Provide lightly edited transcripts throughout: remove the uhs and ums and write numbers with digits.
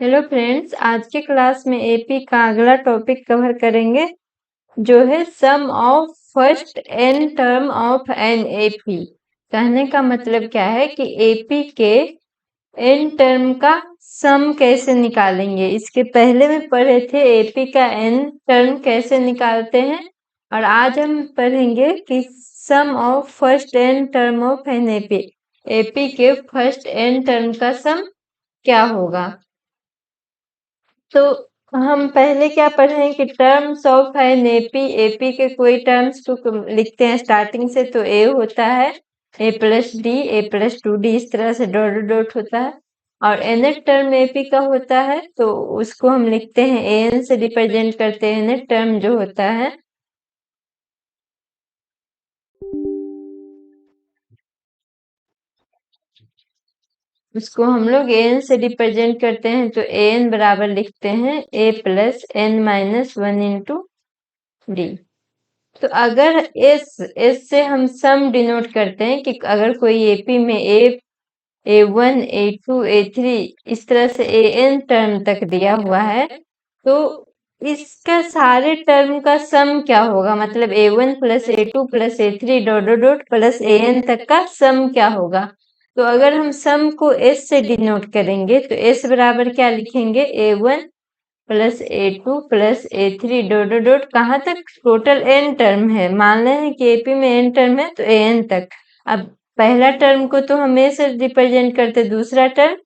Hello friends, आज के class में एपी का अगला टॉपिक कवर करेंगे जो है sum of first n term of an AP. कहने का मतलब क्या है कि एपी के एन टर्म का सम कैसे निकालेंगे। इसके पहले में पढ़े थे एपी का एन टर्म कैसे निकालते हैं, और आज हम पढ़ेंगे कि sum of first n term of an AP. AP के फर्स्ट एन टर्म का सम क्या होगा। तो हम पहले क्या पढ़े हैं कि terms of an AP. AP के कोई टर्म्स को लिखते हैं स्टार्टिंग से, तो ए होता है a plus D, A plus two d, इस तरह से डॉट डॉट होता है। और nth टर्म एपी का होता है तो उसको हम लिखते हैं एन से रिप्रेजेंट करते हैं nth टर्म जो होता है। उसको हम लोग एन से रिप्रेजेंट करते हैं, तो एन बराबर लिखते हैं a plus n minus one into d. तो अगर एस से हम सम डिनोट करते हैं कि अगर कोई एपी में a one a two a three इस तरह से ए एन टर्म तक दिया हुआ है, तो इसका सारे टर्म का सम क्या होगा। मतलब a one plus a two plus a three dot dot dot plus a n तक का सम क्या होगा। तो अगर हम सम को एस से डिनोट करेंगे तो एस बराबर क्या लिखेंगे, ए one plus a two plus a three dot dot dot कहाँ तक, टोटल एन टर्म है। मान रहे हैं कि एपी में एन टर्म है तो ए एन तक। अब पहला टर्म को तो हम ए से रिप्रेजेंट करते, दूसरा टर्म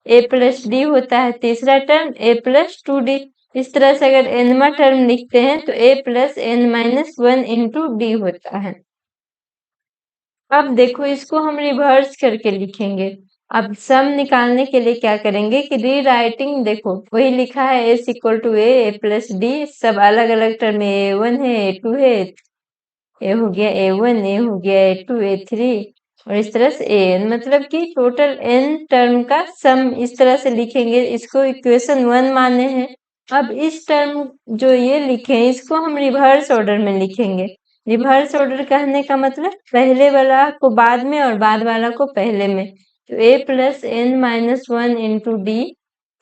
ए प्लस डी होता है, तीसरा term a plus two d. इस तरह से अगर एनवा टर्म लिखते हैं तो a plus n minus one into d होता है। अब देखो इसको हम रिवर्स करके लिखेंगे। अब सम निकालने के लिए क्या करेंगे कि रीराइटिंग, देखो वही लिखा है S equal to A plus D, सब अलग अलग टर्म है, ए वन है ए टू है, ए हो गया ए वन, ए हो गया ए टू ए थ्री, और इस तरह से एन, मतलब कि टोटल एन टर्म का सम इस तरह से लिखेंगे। इसको इक्वेशन वन माने हैं। अब इस टर्म जो ये लिखे हैं इसको हम रिवर्स ऑर्डर में लिखेंगे। रिवर्स ऑर्डर कहने का मतलब पहले वाला को बाद में और बाद वाला को पहले में। तो a plus n minus one into d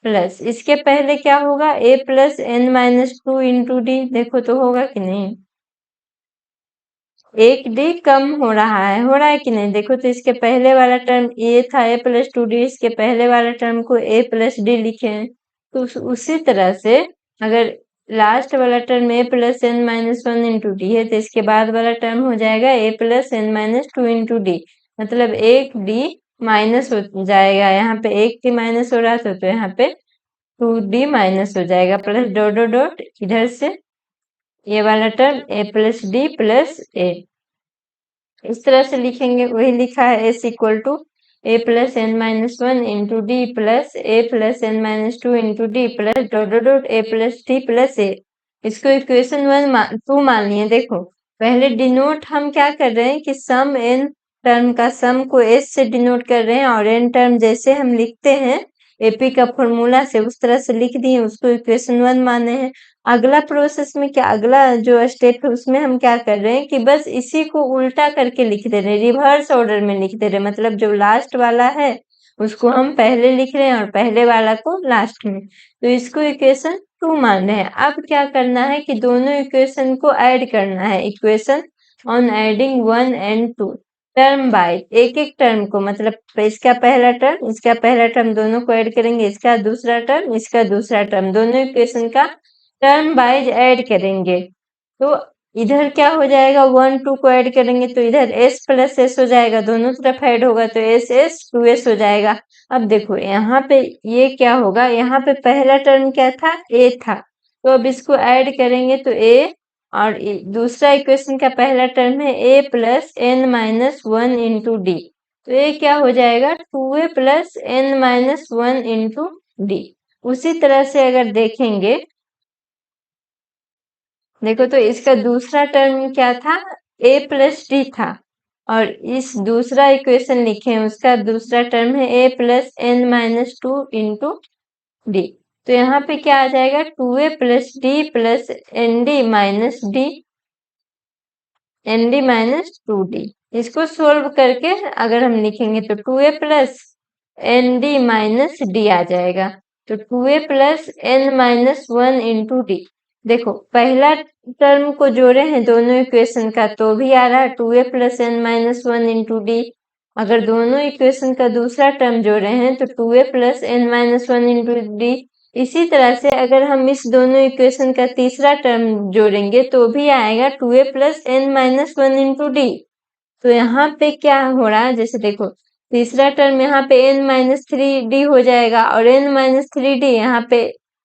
plus इसके पहले क्या होगा, a plus n minus two into d. देखो तो होगा कि नहीं, एक डी कम हो रहा है कि नहीं। देखो तो इसके पहले वाला टर्म ए था ए प्लस टू डी, इसके पहले वाला टर्म को ए प्लस डी लिखे हैं। तो उसी तरह से अगर लास्ट वाला term a plus n minus one into d है तो इसके बाद वाला टर्म हो जाएगा a plus n minus two into d. मतलब एक डी माइनस हो जाएगा, यहाँ पे एक डी माइनस हो रहा था तो यहाँ पे टू डी माइनस हो जाएगा, प्लस डॉट डॉट डॉट इधर से ये वाला term a plus d plus a, इस तरह से लिखेंगे। वही लिखा है S equal to A plus n minus one into d plus a plus n minus two into d plus dot dot dot a plus d plus a. इसको equation one two मान लिए। देखो पहले डिनोट हम क्या कर रहे हैं कि सम एन टर्म का सम को एस से डिनोट कर रहे हैं, और एन टर्म जैसे हम लिखते हैं एपी का फॉर्मूला से उस तरह से लिख दिए, उसको इक्वेशन वन माने हैं। अगला प्रोसेस में क्या, अगला जो स्टेप है उसमें हम क्या कर रहे हैं कि बस इसी को उल्टा करके लिख दे रहे हैं, रिवर्स ऑर्डर में लिख दे रहे हैं। मतलब जो लास्ट वाला है उसको हम पहले लिख रहे हैं और पहले वाला को लास्ट में। तो इसको इक्वेशन टू मान रहे हैं। अब क्या करना है कि दोनों इक्वेशन को ऐड करना है। Equation on adding one and two, term by एक एक टर्म को, मतलब इसका पहला टर्म इसका पहला टर्म दोनों को ऐड करेंगे, इसका दूसरा टर्म इसका दूसरा टर्म, दोनों इक्वेशन का टर्म वाइज ऐड करेंगे। तो इधर क्या हो जाएगा, वन टू को ऐड करेंगे तो इधर एस प्लस एस हो जाएगा, दोनों तरफ ऐड होगा तो एस एस टू एस हो जाएगा। अब देखो यहाँ पे ये क्या होगा, यहाँ पे पहला टर्म क्या था, ए था, तो अब इसको ऐड करेंगे तो ए, और दूसरा इक्वेशन का पहला टर्म है a plus n minus one into d, तो ये क्या हो जाएगा टू ए plus n minus one into d. उसी तरह से अगर देखेंगे, देखो तो इसका दूसरा टर्म क्या था, ए प्लस डी था, और इस दूसरा इक्वेशन लिखे हैं उसका दूसरा टर्म है a plus n minus two into d. तो यहाँ पे क्या आ जाएगा, टू ए plus d plus n d minus d, n d minus two d. इसको सोल्व करके अगर हम लिखेंगे तो टू ए plus n d minus d आ जाएगा। तो 2a plus n minus 1 into d. देखो पहला टर्म को जोड़े हैं दोनों इक्वेशन का तो भी आ रहा है 2a plus n minus 1 into D. अगर दोनों इक्वेशन का दूसरा टर्म जोड़े हैं तो 2a plus n minus 1 into D. इसी तरह से अगर हम इस दोनों इक्वेशन का तीसरा टर्म जोड़ेंगे तो भी आएगा 2a plus n minus 1 into d. तो यहाँ पे क्या हो रहा है, जैसे देखो तीसरा टर्म यहाँ पे n माइनस 3d हो जाएगा और n माइनस 3d यहाँ पे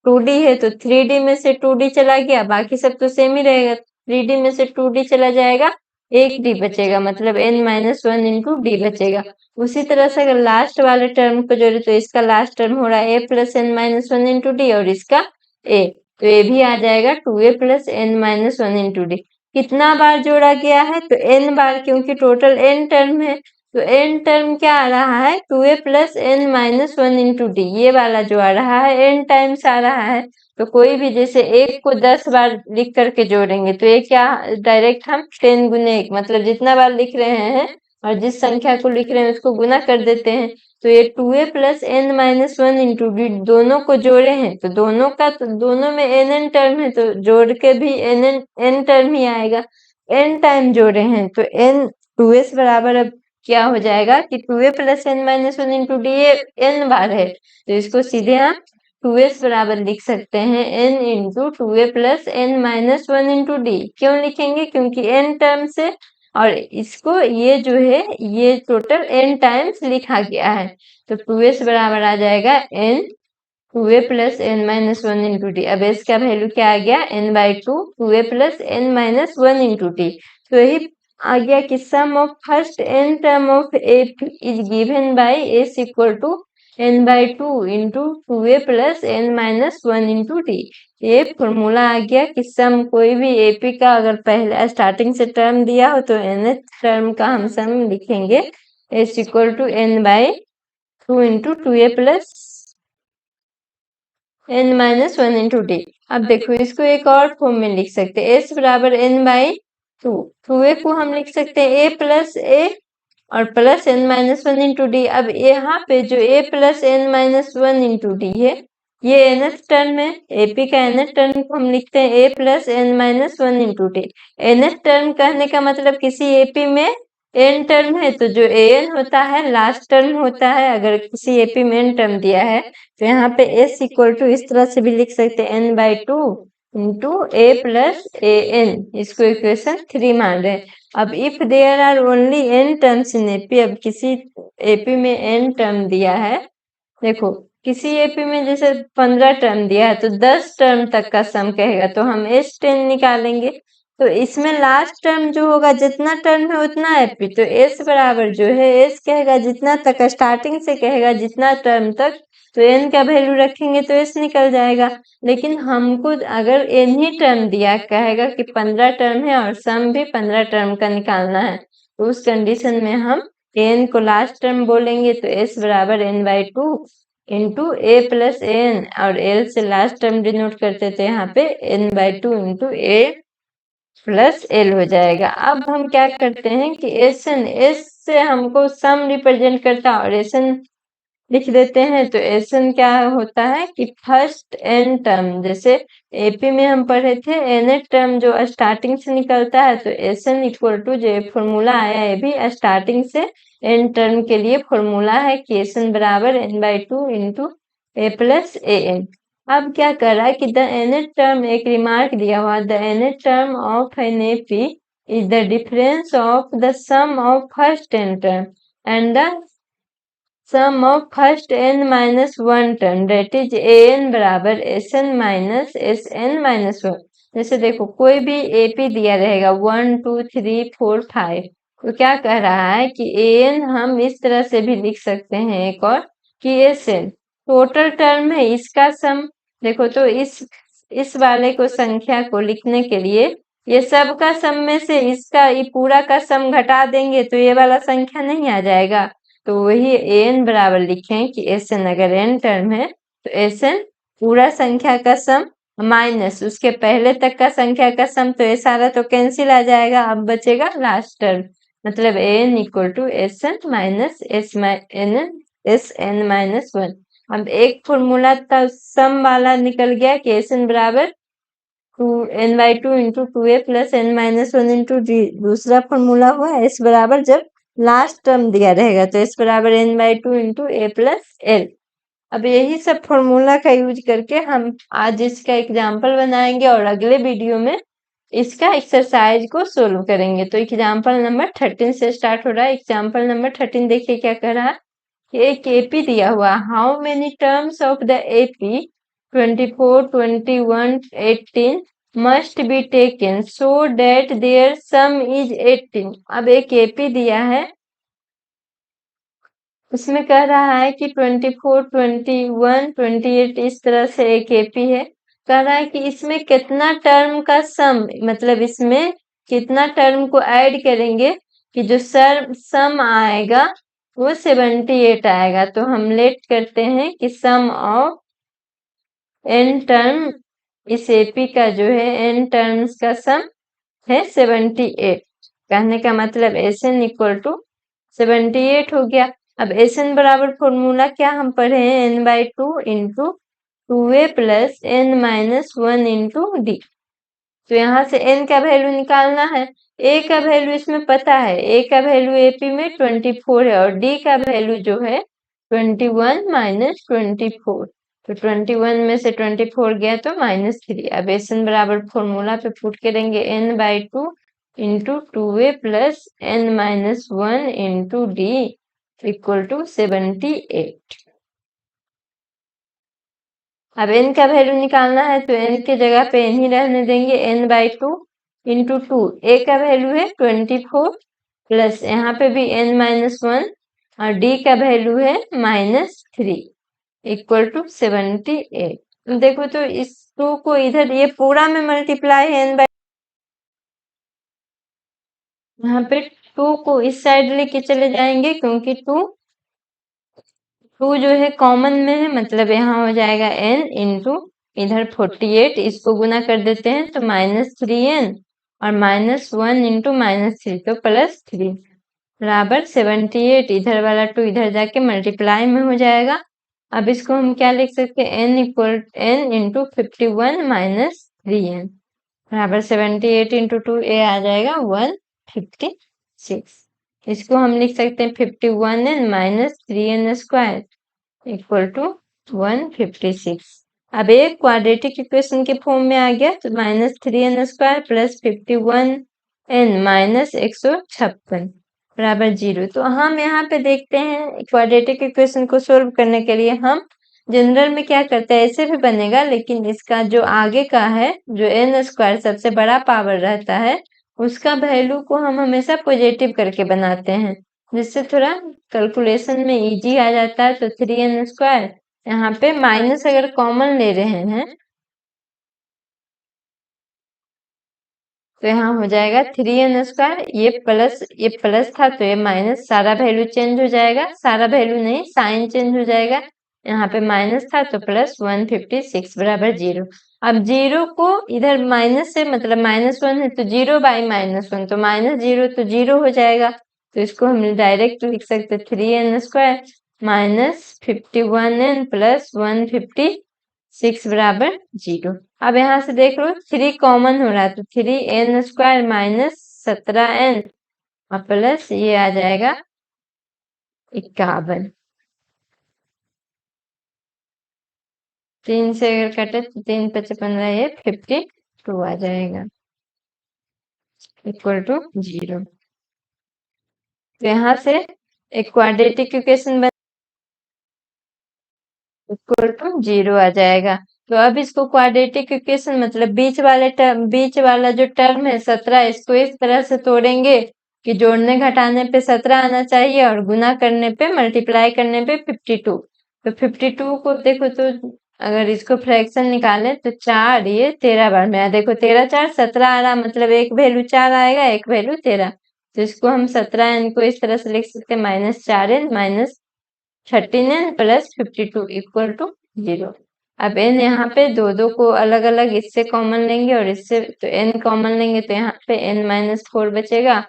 2d है तो 3d में से 2d चला गया, बाकी सब तो सेम ही रहेगा। 3d में से 2d चला जाएगा, एक d बचेगा, मतलब n माइनस 1 इंटू डी बचेगा। उसी तरह से अगर लास्ट वाले टर्म को जोड़े तो इसका लास्ट टर्म हो रहा है a plus n minus 1 into D और इसका a, तो ये भी आ जाएगा 2a plus n minus 1 into D. कितना बार जोड़ा गया है तो n बार, क्योंकि टोटल n टर्म है तो n टर्म क्या आ रहा है 2a plus n minus 1 into d. ये वाला जो आ रहा है n टाइम्स आ रहा है। तो कोई भी जैसे एक को 10 बार लिख करके जोड़ेंगे तो ये क्या डायरेक्ट हम 10 गुने 1, मतलब जितना बार लिख रहे हैं और जिस संख्या को लिख रहे हैं उसको गुना कर देते हैं। तो ये 2a plus n minus 1 into D दोनों को जोड़े हैं तो दोनों का तो दोनों में n टर्म है तो जोड़ के भी n टर्म ही आएगा। n टाइम जोड़े हैं तो n 2s बराबर अब क्या हो जाएगा कि 2a plus n minus 1 into D n बार है तो इसको सीधे हम 2s बराबर लिख सकते हैं n into 2a plus n minus 1 into D. क्यों लिखेंगे, क्योंकि n टर्म से और इसको ये जो है ये टोटल n टाइम्स लिखा गया है। तो 2s बराबर आ जाएगा n 2a plus n minus 1 into D. अब इसका वैल्यू क्या आ गया n by 2 2a plus n minus 1 into d. तो यही आ गया कि sum of first n term of a is given by s equal to n by 2 into 2a plus n minus 1 into d. ये formula आ गया कि सम कोई भी एपी का अगर पहले स्टार्टिंग से टर्म दिया हो तो nth टर्म का हम सम लिखेंगे s equal to n by 2 into 2a plus n minus 1 into D. अब देखो इसको एक और फॉर्म में लिख सकते हैं, s बराबर n बाई 2, 2a को हम लिख सकते हैं a प्लस a और plus n minus 1 into D. अब यहाँ पे जो a plus n minus 1 into d है ये nth टर्म है, AP का nth टर्म को हम लिखते हैं a plus n minus 1 into D. nth term कहने का मतलब किसी AP में n टर्म है तो जो an होता है लास्ट टर्म होता है। अगर किसी AP में n टर्म दिया है तो यहाँ पे s इक्वल टू इस तरह से भी लिख सकते हैं n by 2 into a plus an, इसको इक्वेशन 3 मान रहे हैं। अब if there are only n terms in AP, अब किसी एपी में n टर्म दिया है, देखो किसी एपी में जैसे 15 टर्म दिया है तो 10 टर्म तक का सम कहेगा तो हम S10 निकालेंगे। तो इसमें लास्ट टर्म जो होगा जितना टर्म है उतना एपी, तो S बराबर जो है S कहेगा जितना तक, स्टार्टिंग से कहेगा जितना टर्म तक, तो n का वैल्यू रखेंगे तो s निकल जाएगा। लेकिन हमको अगर n ही टर्म दिया कहेगा कि 15 टर्म है और सम भी 15 टर्म का निकालना है तो उस कंडीशन में हम n को लास्ट टर्म बोलेंगे तो s बराबर n by 2 into a plus n और l से लास्ट टर्म डिनोट करते थे यहाँ पे n by 2 into a plus l हो जाएगा। अब हम क्या करते हैं कि Sn, s से हमको सम रिप्रेजेंट करता है और Sn लिख देते हैं तो Sn क्या होता है कि फर्स्ट n टर्म, जैसे एपी में हम पढ़े थे nth टर्म जो स्टार्टिंग से निकलता है तो Sn इक्वल टू जो फॉर्मूला आया है भी स्टार्टिंग से n टर्म के लिए फॉर्मूला है कि Sn बराबर n by 2 into a plus an। अब क्या कर रहा है कि द nth टर्म, एक रिमार्क दिया हुआ, the nth term of an AP is the difference of the sum of first n term and the sum of first n minus 1 term that is an बराबर Sn minus Sn minus 1। जैसे देखो कोई भी AP दिया रहेगा 1 2 3 4 5, तो क्या कह रहा है कि an हम इस तरह से भी लिख सकते हैं एक और कि Sn टोटल टर्म है इसका सम। देखो तो इस वाले को संख्या को लिखने के लिए ये सब का सम में से इसका ये पूरा का सम घटा देंगे तो ये वाला संख्या नहीं आ जाएगा। तो वही an बराबर लिखें कि Sn अगर n टर्म है तो Sn पूरा संख्या का सम माइनस उसके पहले तक का संख्या का सम, तो ये सारा तो कैंसिल आ जाएगा, अब बचेगा लास्ट टर्म, मतलब an equal to Sn minus Sn minus 1। अब एक फॉर्मूला था सम वाला निकल गया कि एसएन बराबर n/2 into 2a plus n-1 into D. दूसरा फॉर्मूला हुआ एस बराबर जब लास्ट टर्म दिया रहेगा तो एस बराबर n/2 into a plus L. अब यही सब फॉर्मूला का यूज करके हम आज इसका एग्जाम्पल बनाएंगे और अगले वीडियो में इसका एक्सरसाइज को सोल्व करेंगे। तो एग्जाम्पल नंबर 13 से स्टार्ट हो रहा है। एग्जाम्पल नंबर 13 देखिए क्या कह रहा है। एक एपी दिया हुआ, how many terms of the AP 24, 21, 18 must be taken so that their sum is 18। अब एक एपी दिया है, उसमें कह रहा है कि 24, 21, 28 इस तरह से एक एपी है। कह रहा है कि इसमें कितना टर्म का सम, मतलब इसमें कितना टर्म को ऐड करेंगे कि जो सम आएगा वो 78 आएगा। तो हम लेट करते हैं कि सम ऑफ n टर्म, इस एपी का जो है n टर्म्स का सम है 78। कहने का मतलब Sn इक्वल टू 78 हो गया। अब Sn बराबर फॉर्मूला क्या हम पढ़े हैं, n/2 into 2a plus n-1 into d. तो यहाँ से n का वैल्यू निकालना है। a का वैल्यू इसमें पता है, a का वैल्यू एपी में 24 है और d का वैल्यू जो है 21 माइनस 24। तो 21 में से 24 गया तो -3। अब Sn बराबर फॉर्मूला पे पुट करेंगे n/2 into 2a plus n-1 into D equal to 78। अब n का वैल्यू निकालना है तो n के जगह पे n ही रहने देंगे, n/2 इंटू 2। a का वैल्यू है 24 प्लस यहाँ पे भी n-1 और d का वैल्यू है -3 इक्वल टू 78। देखो तो इस 2 को इधर ये पूरा में मल्टीप्लाई है n/, यहाँ पे 2 को इस साइड लेके चले जाएंगे क्योंकि 2 जो है कॉमन में है, मतलब यहाँ हो जाएगा n इंटू इधर 48, इसको गुना कर देते हैं तो -3n और -1 इंटू -3 तो +3 बराबर 78। इधर वाला 2 इधर जाके मल्टीप्लाई में हो जाएगा। अब इसको हम क्या लिख सकते हैं, n equal n into 51 minus 3n बराबर 78 इंटू 2 a आ जाएगा 156। इसको हम लिख सकते हैं 51n minus 3n square equal to 156। अब एक क्वाड्रेटिक इक्वेशन के फॉर्म में आ गया तो -3n square plus 51n minus 156 बराबर 0। तो हम यहाँ पे देखते हैं क्वाड्रेटिक इक्वेशन को सोल्व करने के लिए हम जनरल में क्या करते हैं, ऐसे भी बनेगा लेकिन इसका जो आगे का है, जो n स्क्वायर सबसे बड़ा पावर रहता है, उसका वैल्यू को हम हमेशा पॉजिटिव करके बनाते हैं, जिससे थोड़ा कैलकुलेशन में इजी आ जाता है। तो 3n स्क्वायर, यहाँ पे माइनस अगर कॉमन ले रहे हैं तो यहाँ हो जाएगा 3n स्क्वायर, ये प्लस था तो ये माइनस, सारा वैल्यू चेंज हो जाएगा, सारा वैल्यू नहीं साइन चेंज हो जाएगा। यहाँ पे माइनस था तो प्लस 156 बराबर 0। अब 0 को इधर माइनस से, मतलब -1 है तो 0/-1 तो -0 तो 0 हो जाएगा। तो इसको हम डायरेक्ट लिख सकते 3n square minus 51n plus 156 बराबर 0। अब यहाँ से देख लो 3 कॉमन हो रहा है तो 3n स्क्वायर माइनस 17n और प्लस ये आ जाएगा 51। 3 से अगर कटे तो 3 × 5 = 15, ये 52 आ जाएगा इक्वल टू 0। तो यहाँ से एक क्वाड्रेटिक इक्वेशन बन इक्वल टू 0 आ जाएगा। तो अब इसको क्वाड्रेटिक इक्वेशन, मतलब बीच वाला जो टर्म है 17, इसको इस तरह से तोड़ेंगे कि जोड़ने घटाने पे 17 आना चाहिए और गुना करने पे, मल्टीप्लाई करने पे 52। तो 52 को देखो तो अगर इसको फ्रैक्शन निकाले तो 4 ये 13 बार में, देखो 13 4 17 आ रहा, मतलब एक वैल्यू 4 आएगा, एक वैल्यू 13। तो इसको हम 17n को इस तरह से लिख सकते हैं -4n minus 13n plus 52 equal to 0। अब n यहाँ पे दो को अलग अलग इससे कॉमन लेंगे और इससे, तो n कॉमन लेंगे तो यहाँ पे n-4 बचेगा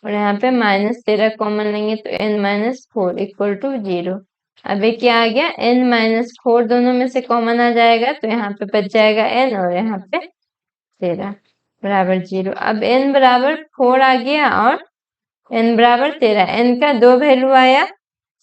और यहाँ पे -13 कॉमन लेंगे तो n-4 इक्वल टू 0। अब ये क्या आ गया, n-4 दोनों में से कॉमन आ जाएगा तो यहाँ पे बच जाएगा n और यहाँ पे 13 बराबर 0। अब n बराबर 4 आ गया और n बराबर 13, n का 2 वैल्यू आया।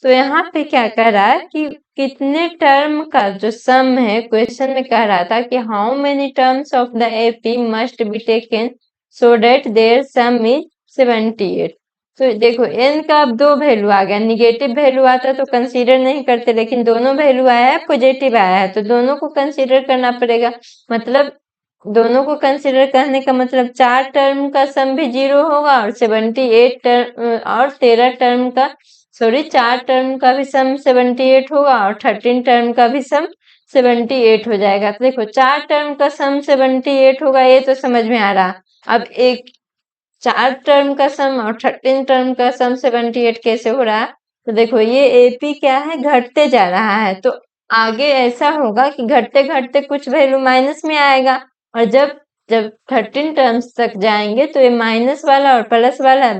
तो यहाँ पे क्या कह रहा है कि कितने टर्म का जो सम है, क्वेश्चन में कह रहा था कि how many terms of the AP must be taken so that their sum is 78। तो देखो n का अब 2 वैल्यू आ गया, निगेटिव वैल्यू आता तो कंसीडर नहीं करते, लेकिन दोनों वैल्यू आया है, पॉजिटिव आया है, तो दोनों को कंसीडर करना पड़ेगा। मतलब दोनों को कंसीडर करने का मतलब 4 टर्म का सम भी 0 होगा और 78 टर्म और 13 टर्म का, सॉरी 4 टर्म का भी सम 78 होगा और 13 टर्म का भी सम 78 हो जाएगा। तो देखो 4 टर्म का सम 78 होगा, ये तो समझ में आ रहा। अब एक 4 टर्म का सम और 13 टर्म का सम 78 कैसे हो रहा है, तो देखो ये एपी क्या है, घटते जा रहा है। तो आगे ऐसा होगा कि घटते घटते कुछ वैल्यू माइनस में आएगा और जब जब 13 टर्म्स तक जाएंगे तो ये माइनस वाला और प्लस वाला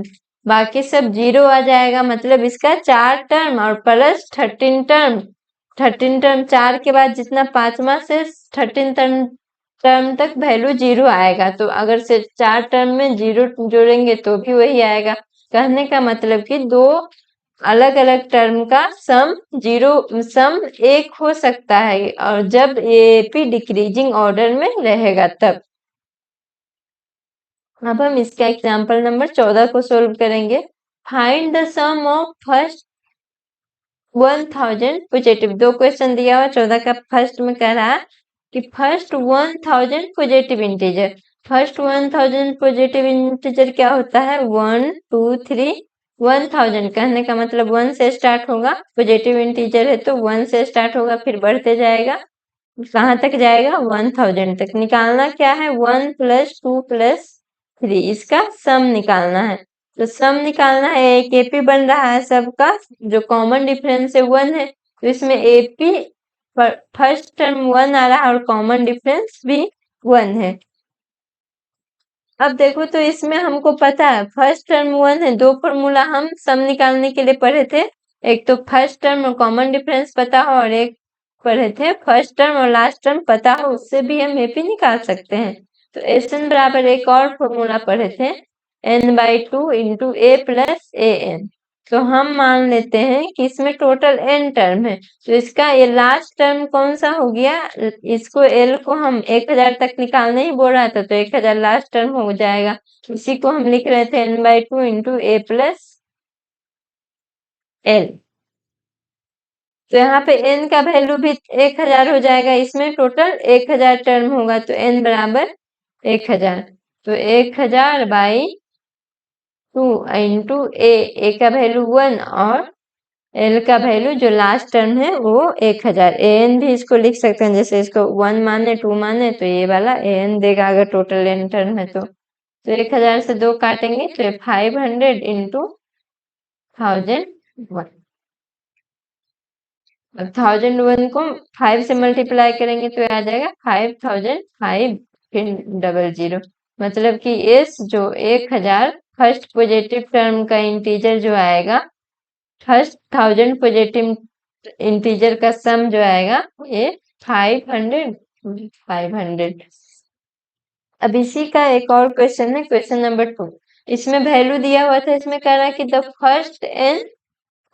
बाकी सब 0 आ जाएगा। मतलब इसका 4 टर्म और प्लस 13 टर्म, 13 टर्म 4 के बाद जितना पांचवा से 13 टर्म टर्म तक वैल्यू 0 आएगा। तो अगर से 4 टर्म में 0 जोड़ेंगे तो भी वही आएगा। कहने का मतलब कि दो अलग अलग टर्म का सम 0 सम 1 हो सकता है और जब एपी डिक्रीजिंग ऑर्डर में रहेगा तब। अब हम इसका एग्जाम्पल नंबर 14 को सोल्व करेंगे। Find the sum of first 1000 positive, 2 question दिया हुआ 14 का। फर्स्ट में कह रहा है कि first 1000 positive integer, first 1000 positive integer क्या होता है, 1 2 3 1000। कहने का मतलब 1 से स्टार्ट होगा, पॉजिटिव इंटीजर है तो 1 से स्टार्ट होगा फिर बढ़ते जाएगा, कहाँ तक जाएगा 1000 तक। निकालना क्या है, 1 प्लस 2 प्लस 3, इसका सम निकालना है। तो सम निकालना है, एक एपी बन रहा है सबका, जो कॉमन डिफरेंस है 1 है, तो इसमें एपी फर्स्ट टर्म 1 आ रहा है और कॉमन डिफरेंस भी 1 है। अब देखो तो इसमें हमको पता है फर्स्ट टर्म 1 है, 2 फॉर्मूला हम सम निकालने के लिए पढ़े थे, एक तो फर्स्ट टर्म और कॉमन डिफरेंस पता हो और एक पढ़े थे फर्स्ट टर्म और लास्ट टर्म पता हो, उससे भी हम एपी निकाल सकते हैं। तो एन बराबर एक और फॉर्मूला पढ़े थे, n/2 into A plus a N. तो हम मान लेते हैं कि इसमें टोटल n टर्म है, तो इसका ये लास्ट टर्म कौन सा हो गया, इसको l को हम 1000 तक निकालने ही बोल रहा था तो 1000 लास्ट टर्म हो जाएगा। इसी को हम लिख रहे थे n/2 इंटू ए प्लस एल। तो यहाँ पे n का वैल्यू भी 1000 हो जाएगा, इसमें टोटल 1000 टर्म होगा तो n बराबर 1000। तो 1000 बाई 2 इंटू ए का वैल्यू 1 और एल का वैल्यू जो लास्ट टर्म है वो 1000। एन भी इसको लिख सकते हैं, जैसे इसको 1 माने 2 माने तो ये वाला एन देगा अगर टोटल एन टर्म है तो 1000 से 2 काटेंगे तो ये 500 इंटू 1001। अब 1001 को 5 से मल्टीप्लाई करेंगे तो आ जाएगा 500500। मतलब कि इस जो 1000 फर्स्ट पॉजिटिव टर्म का इंटीजर जो आएगा, फर्स्ट 1000 पॉजिटिव इंटीजर का सम जो आएगा ये 500। अब इसी का एक और क्वेश्चन है, क्वेश्चन नंबर 2। इसमें वैल्यू दिया हुआ था, इसमें कह रहा है कि the first n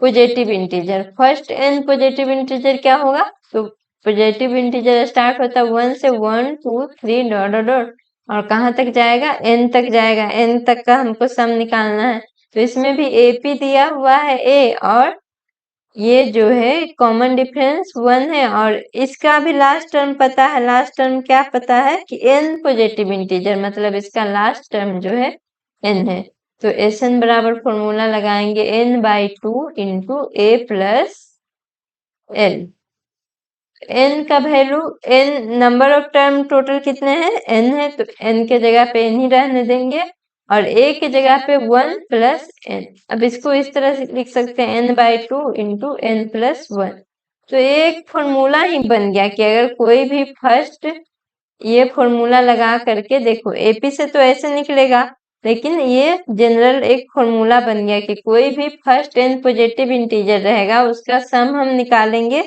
positive integer, first n positive integer क्या होगा, तो पॉजिटिव इंटीजर स्टार्ट होता है 1 से 1 2 3 डॉट डॉट डॉट और कहाँ तक जाएगा n तक जाएगा, n तक का हमको सम निकालना है। तो इसमें भी एपी दिया हुआ है a और ये जो है कॉमन डिफरेंस 1 है और इसका भी लास्ट टर्म पता है। लास्ट टर्म क्या पता है कि n पॉजिटिव इंटीजर, मतलब इसका लास्ट टर्म जो है n है। तो एस एन बराबर फॉर्मूला लगाएंगे n/2 इंटू ए प्लस एल। n का value, n number of term total कितने हैं n है तो n के जगह पे n ही रहने देंगे और a की जगह पे 1 प्लस n। अब इसको इस तरह से लिख सकते हैं n/2 इंटू n प्लस 1। तो एक फॉर्मूला ही बन गया कि अगर कोई भी फर्स्ट ये फॉर्मूला लगा करके देखो एपी से तो ऐसे निकलेगा लेकिन ये जनरल एक फॉर्मूला बन गया कि कोई भी फर्स्ट n पॉजिटिव इंटीजर रहेगा उसका सम हम निकालेंगे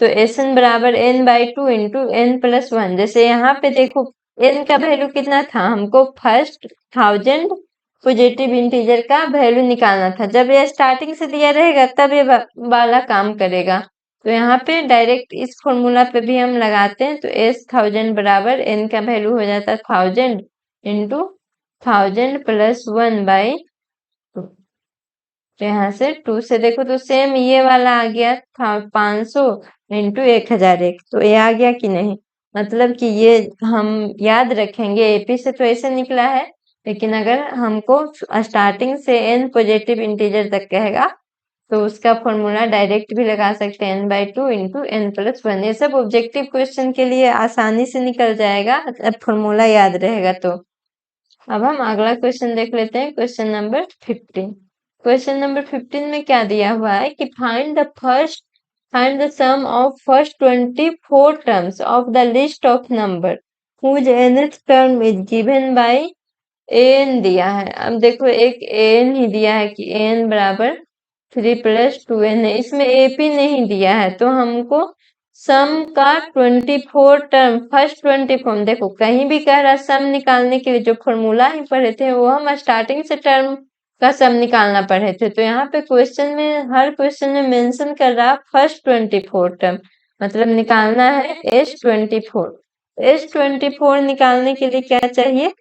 तो Sn बराबर n/2 इंटू n+1। जैसे यहाँ पे देखो n का वैल्यू कितना था, हमको फर्स्ट 1000 पॉजिटिव इंटीजर का वैल्यू निकालना था। जब ये स्टार्टिंग से दिया रहेगा तब ये वाला काम करेगा। तो यहाँ पे डायरेक्ट इस फॉर्मूला पे भी हम लगाते हैं तो S1000 बराबर n का वैल्यू हो जाता है 1000 इंटू 1000+1/2। तो यहाँ से 2 से देखो तो सेम ये वाला आ गया था 500 इंटू 1001। तो ये आ गया कि नहीं, मतलब कि ये हम याद रखेंगे। एपी से तो ऐसे निकला है, लेकिन अगर हमको स्टार्टिंग से n पॉजिटिव इंटीजर तक कहेगा तो उसका फॉर्मूला डायरेक्ट भी लगा सकते हैं n/2 इंटू n+1। ये सब ऑब्जेक्टिव क्वेश्चन के लिए आसानी से निकल जाएगा अब फॉर्मूला याद रहेगा तो। अब हम अगला क्वेश्चन देख लेते हैं, क्वेश्चन नंबर 15। क्वेश्चन नंबर 15 में क्या दिया हुआ है कि find the sum of first 24 terms of the list of number whose nth term is given by an दिया है। अब देखो एक an ही दिया है कि an बराबर 3+2n है, इसमें AP नहीं दिया है तो हमको सम का 24 टर्म फर्स्ट 24, देखो कहीं भी कह रहा सम निकालने के लिए जो फॉर्मूला ही पढ़े थे वो हम स्टार्टिंग से टर्म का सम निकालना पढ़े थे। तो यहाँ पे क्वेश्चन में हर क्वेश्चन में मेंशन कर रहा फर्स्ट 24 टर्म, मतलब निकालना है S24। S24 निकालने के लिए क्या चाहिए,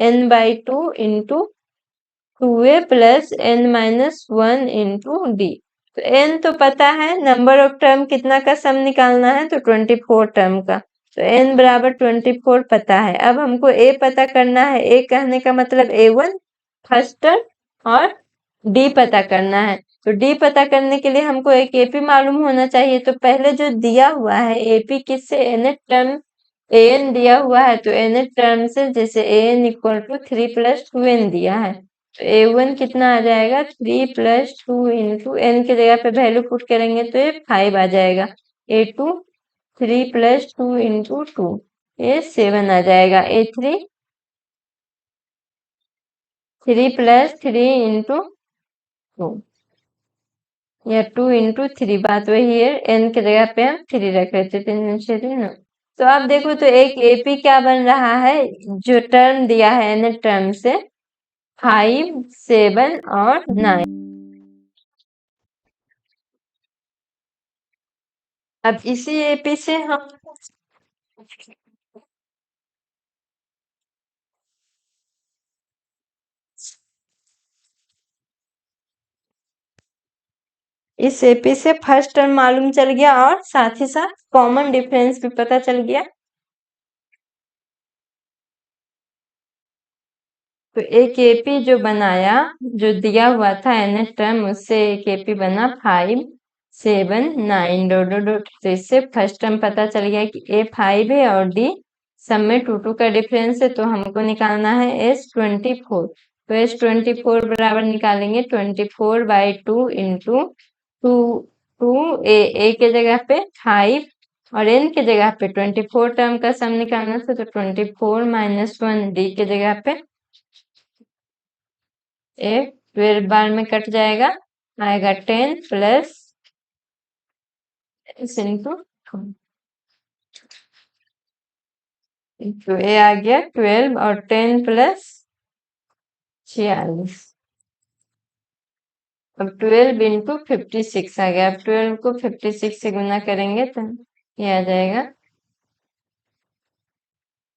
n/2 into 2a plus n-1 into d। तो n तो पता है, नंबर ऑफ टर्म कितना का सम निकालना है तो 24 टर्म का। तो n बराबर 24 पता है। अब हमको a पता करना है। a कहने का मतलब a1 फर्स्ट टर्म और d पता करना है। तो d पता करने के लिए हमको एक AP मालूम होना चाहिए। तो पहले जो दिया हुआ है AP किससे, nth टर्म an दिया हुआ है तो nth टर्म से, जैसे an इक्वल टू 3+2n दिया है तो a1 कितना आ जाएगा 3+2 इंटू n की जगह पे वैल्यू पुट करेंगे तो ये 5 आ जाएगा। a2 3+2 इंटू 2 ये 7 आ जाएगा। a3 3+3 इंटू 2 या 2 इंटू 3, बात वही है, n की जगह पे हम 3 रख रहे थे, 3 तो आप देखो तो एक AP क्या बन रहा है, जो टर्म दिया है n टर्म से 5, 7 और 9। अब इसी AP से हम इस AP से फर्स्ट टर्म मालूम चल गया और साथ ही साथ कॉमन डिफरेंस भी पता चल गया। तो एक AP जो बनाया, जो दिया हुआ था n टर्म, उससे एक AP बना 5, 7, 9 डॉट डॉट डॉट। तो इससे फर्स्ट टर्म पता चल गया कि A 5 है और D सब में 2 का डिफरेंस है। तो हमको निकालना है S24। तो S24 बराबर निकालेंगे 24/2 इंटू 2 A के जगह पे 5 और n की जगह पे 24 टर्म का सम निकालना था तो 24-1 D के जगह पे 12 बार में कट जाएगा, आएगा 10 प्लस इंटू 2। तो ये आ गया 12 और 10 प्लस 46। अब 12 इंटू 56 आ गया। अब 12 को 56 से गुना करेंगे तो ये आ जाएगा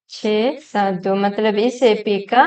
672। मतलब इस AP का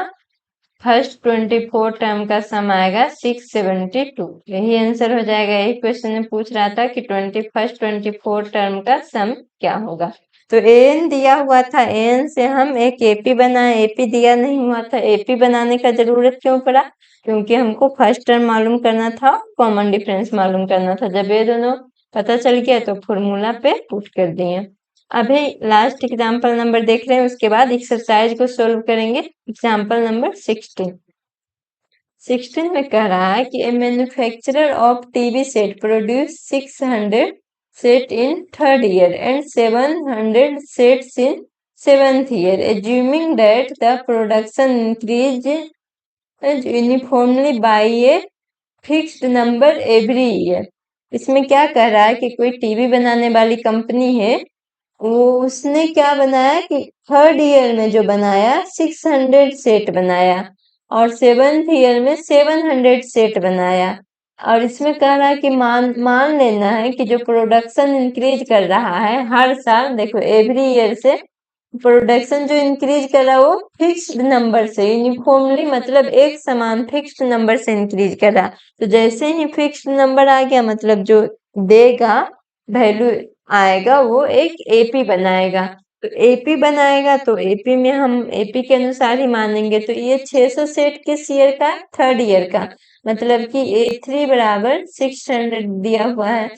फर्स्ट 24 टर्म का सम आएगा 672। यही आंसर हो जाएगा। यही क्वेश्चन में पूछ रहा था कि 24 टर्म का सम क्या होगा। तो an दिया हुआ था, an से हम एक AP बनाए। AP दिया नहीं हुआ था, AP बनाने का जरूरत क्यों पड़ा, क्योंकि हमको फर्स्ट टर्म मालूम करना था, कॉमन डिफरेंस मालूम करना था। जब ये दोनों पता चल गया तो फॉर्मूला पे पुट कर दिए। अभी लास्ट एग्जाम्पल नंबर देख रहे हैं, उसके बाद एक्सरसाइज को सोल्व करेंगे। एग्जाम्पल नंबर 16 में कह रहा है कि a manufacturer of TV set produce 600 set in third year and 700 sets in seventh year, assuming that the production increase uniformly by a fixed number every year. इसमें क्या कह रहा है कि कोई टीवी बनाने वाली कंपनी है, वो उसने क्या बनाया कि थर्ड ईयर में जो बनाया 600 सेट बनाया और सेवन्थ ईयर में 700 सेट बनाया। और इसमें कह रहा है कि मान लेना है कि जो प्रोडक्शन इंक्रीज कर रहा है हर साल, देखो एवरी ईयर से प्रोडक्शन जो इंक्रीज कर रहा है वो फिक्स्ड नंबर से, यूनिफॉर्मली मतलब एक समान फिक्स्ड नंबर से इंक्रीज कर रहा। तो जैसे ही फिक्स्ड नंबर आ गया मतलब जो देगा वैल्यू आएगा वो एक एपी बनाएगा। तो एपी बनाएगा तो एपी में हम एपी के अनुसार ही मानेंगे। तो ये 600 सेट किस ईयर का? थर्ड ईयर का। मतलब कि A3 बराबर 600 दिया हुआ है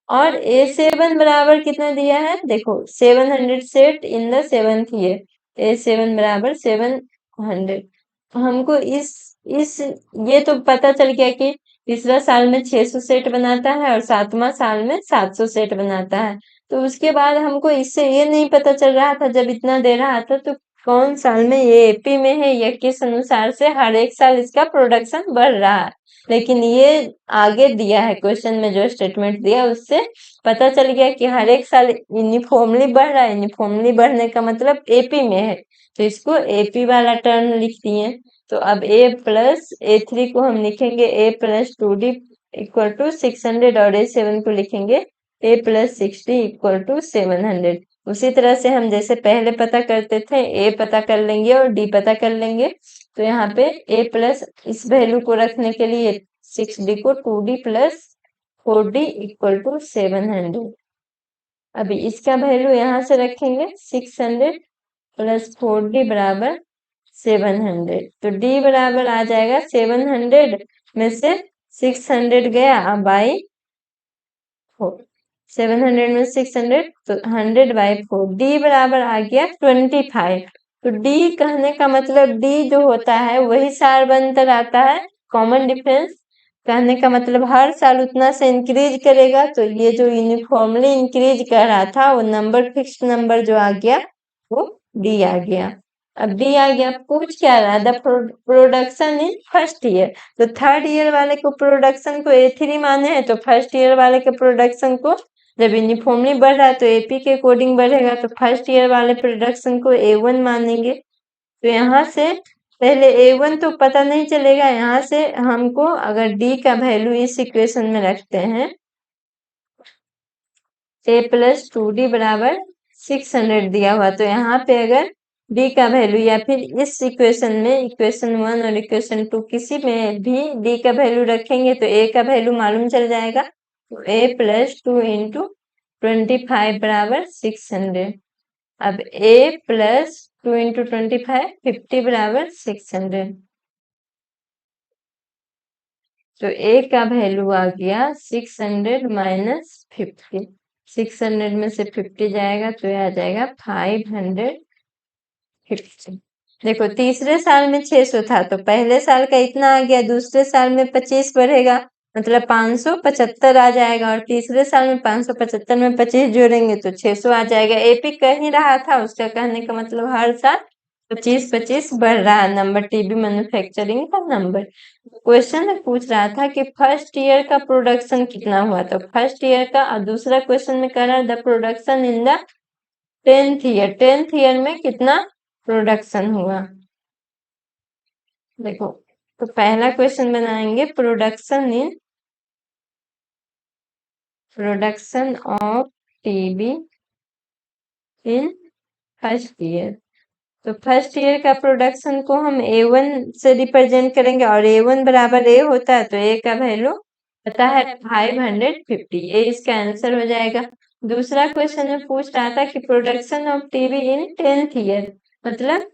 और A7 बराबर कितना दिया है? देखो 700 set in the seventh year. A7 बराबर 700। हमको इस ये तो पता चल गया कि तीसरा साल में 600 सेट बनाता है और सातवां साल में 700 सेट बनाता है। तो उसके बाद हमको इससे ये नहीं पता चल रहा था जब इतना दे रहा था तो कौन साल में ये एपी में है या किस अनुसार से हर एक साल इसका प्रोडक्शन बढ़ रहा है। लेकिन ये आगे दिया है क्वेश्चन में जो स्टेटमेंट दिया उससे पता चल गया कि हर एक साल यूनिफॉर्मली बढ़ रहा है। यूनिफॉर्मली बढ़ने का मतलब एपी में है, तो इसको एपी वाला टर्म लिख दिए। तो अब a प्लस A3 को हम लिखेंगे a plus 2d equal to 600 और A7 को लिखेंगे a plus 6d equal to 700। उसी तरह से हम जैसे पहले पता करते थे a पता कर लेंगे और d पता कर लेंगे। तो यहाँ पे a प्लस इस वैल्यू को रखने के लिए 6d को 2d plus 4d equal to 700। अभी इसका वैल्यू यहाँ से रखेंगे 600 प्लस 4d बराबर 700। तो d बराबर आ जाएगा 700 में से 600 गया बाई 4, 700 में 600 तो 100/4, d बराबर आ गया 25। तो d कहने का मतलब d जो होता है वही सार बनकर आता है। कॉमन डिफरेंस कहने का मतलब हर साल उतना से इंक्रीज करेगा। तो ये जो यूनिफॉर्मली इंक्रीज कर रहा था वो नंबर फिक्स्ड नंबर जो आ गया वो d आ गया। अब डी आ गया। पूछ क्या रहा है? The production in first year. तो थर्ड ईयर वाले को प्रोडक्शन को A3 माने हैं, तो फर्स्ट ईयर वाले के प्रोडक्शन को जब यूनिफॉर्मली बढ़ रहा है तो एपी के अकॉर्डिंग बढ़ेगा, तो फर्स्ट ईयर वाले प्रोडक्शन को A1 मानेंगे। तो यहाँ से पहले A1 तो पता नहीं चलेगा, यहाँ से हमको अगर डी का वैल्यू इस इक्वेशन में रखते हैं a प्लस 2d बराबर 600 दिया हुआ, तो यहाँ पे अगर d का वैल्यू या फिर इस इक्वेशन में इक्वेशन 1 और इक्वेशन 2 किसी में भी d का वैल्यू रखेंगे तो a का वैल्यू मालूम चल जाएगा। तो a प्लस 2 इंटू 25 बराबर 600। अब a प्लस 2 इंटू 25 50 बराबर 600। तो a का वैल्यू आ गया 600 माइनस 50। 600 में से 50 जाएगा तो यह आ जाएगा 550। देखो तीसरे साल में 600 था तो पहले साल का इतना आ गया, दूसरे साल में 25 बढ़ेगा मतलब 575 आ जाएगा और तीसरे साल में 575 में 25 जोड़ेंगे तो 600 आ जाएगा। एपी कह ही रहा था, उसका कहने का मतलब हर साल 25-25 बढ़ रहा है नंबर, टीबी मैन्युफैक्चरिंग का नंबर। क्वेश्चन में पूछ रहा था कि फर्स्ट ईयर का प्रोडक्शन कितना हुआ, तो फर्स्ट ईयर का, और दूसरा क्वेश्चन में कह रहा है the production in the 10th year. 10th year में कितना प्रोडक्शन हुआ। देखो तो पहला क्वेश्चन बनाएंगे production of TB in first year. तो फर्स्ट ईयर का प्रोडक्शन को हम A1 से रिप्रेजेंट करेंगे और A1 बराबर A होता है तो A का वैल्यू पता है 550। ए इसका आंसर हो जाएगा। दूसरा क्वेश्चन में पूछ रहा था कि production of TV in 10th year, मतलब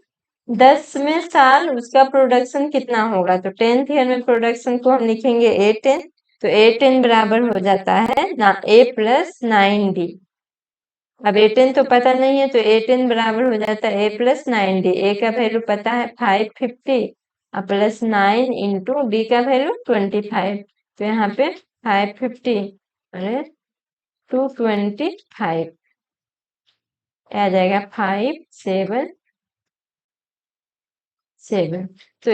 10वें साल उसका प्रोडक्शन कितना होगा। तो 10th ईयर में प्रोडक्शन को हम लिखेंगे A10। तो A10 बराबर हो जाता है ना A प्लस 9D। अब A10 तो पता नहीं है तो A10 बराबर हो जाता है A प्लस 9D। ए का वैल्यू पता है 550 और प्लस 9 इंटू डी का वैल्यू 25। तो यहाँ पे 550 अरे 225 आ जाएगा 5, 7, 7। तो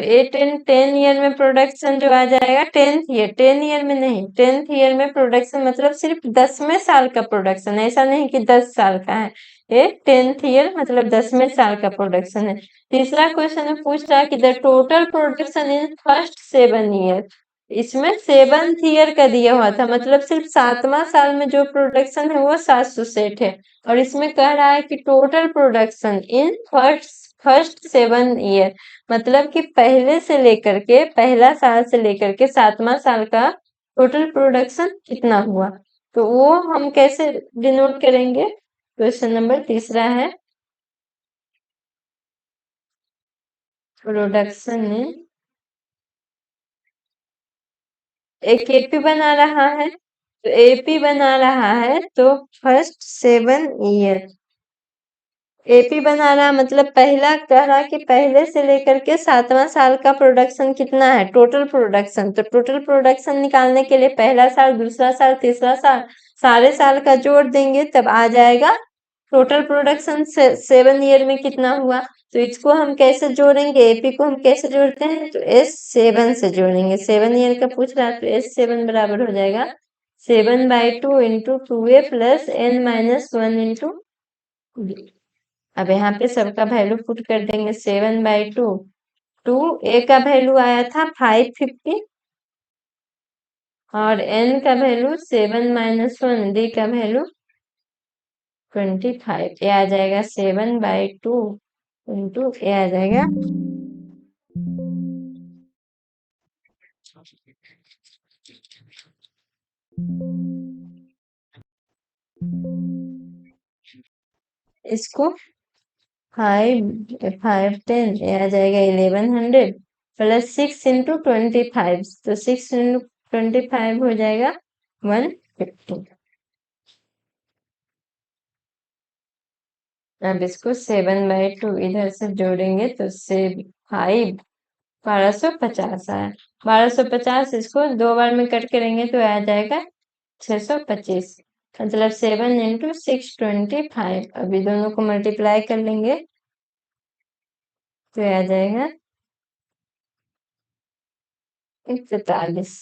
10 ईयर में प्रोडक्शन जो आ जाएगा 10th ईयर में नहीं, 10th ईयर में प्रोडक्शन मतलब सिर्फ 10वें साल का प्रोडक्शन, ऐसा नहीं कि 10 साल का है। ये 10th ईयर मतलब 10वें साल का प्रोडक्शन है। तीसरा क्वेश्चन में पूछ रहा है कि the total production in first 7 year. इसमें 7th ईयर का दिया हुआ था, मतलब सिर्फ 7वां साल में जो प्रोडक्शन है वो 700 सेट है। और इसमें कह रहा है कि total production in first 7 year, मतलब कि पहले से लेकर के पहला साल से लेकर के 7वां साल का टोटल प्रोडक्शन कितना हुआ। तो वो हम कैसे डिनोट करेंगे। क्वेश्चन नंबर तीसरा है प्रोडक्शन इन, एक एपी बना रहा है, तो एपी बना रहा है तो फर्स्ट 7 ईयर एपी बना रहा मतलब पहला कह रहा कि पहले से लेकर के 7वां साल का प्रोडक्शन कितना है, टोटल प्रोडक्शन। तो टोटल प्रोडक्शन निकालने के लिए पहला साल, दूसरा साल, तीसरा साल, सारे साल का जोड़ देंगे तब आ जाएगा टोटल प्रोडक्शन 7 ईयर में कितना हुआ। तो इसको हम कैसे जोड़ेंगे, एपी को हम कैसे जोड़ते हैं, तो S7 से जोड़ेंगे। 7 ईयर का पूछ रहा है तो S7 बराबर हो जाएगा 7/2 into 2a plus n-1 into. अब यहाँ पे सबका वैल्यू पुट कर देंगे। 7/2, 2a का वैल्यू आया था 550 और n का वैल्यू 7-1, d का वैल्यू 25। ये आ जाएगा 7/2 इंटू ये आ जाएगा इसको 5 10 ये आ जाएगा 1100 प्लस 6 इंटू 25, तो 6 इंटू 25 हो जाएगा 150। अब इसको 7/2 इधर से जोड़ेंगे तो से 5 1250 आया। 1250 इसको 2 बार में कट करेंगे तो आ जाएगा 625, मतलब 7 इंटू 625। अभी दोनों को मल्टीप्लाई कर लेंगे तो आ जाएगा 143।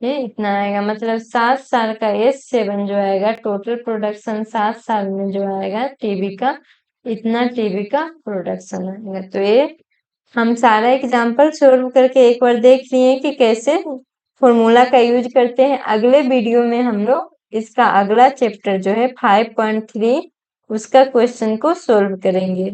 ये इतना आएगा, मतलब 7 साल का S7 जो आएगा, टोटल प्रोडक्शन 7 साल में जो आएगा टीवी का, इतना टीवी का प्रोडक्शन आएगा। तो ये हम सारा एग्जाम्पल सोल्व करके एक बार देख लिए कि कैसे फॉर्मूला का यूज करते हैं। अगले वीडियो में हम लोग इसका अगला चैप्टर जो है 5.3 उसका क्वेश्चन को सोल्व करेंगे।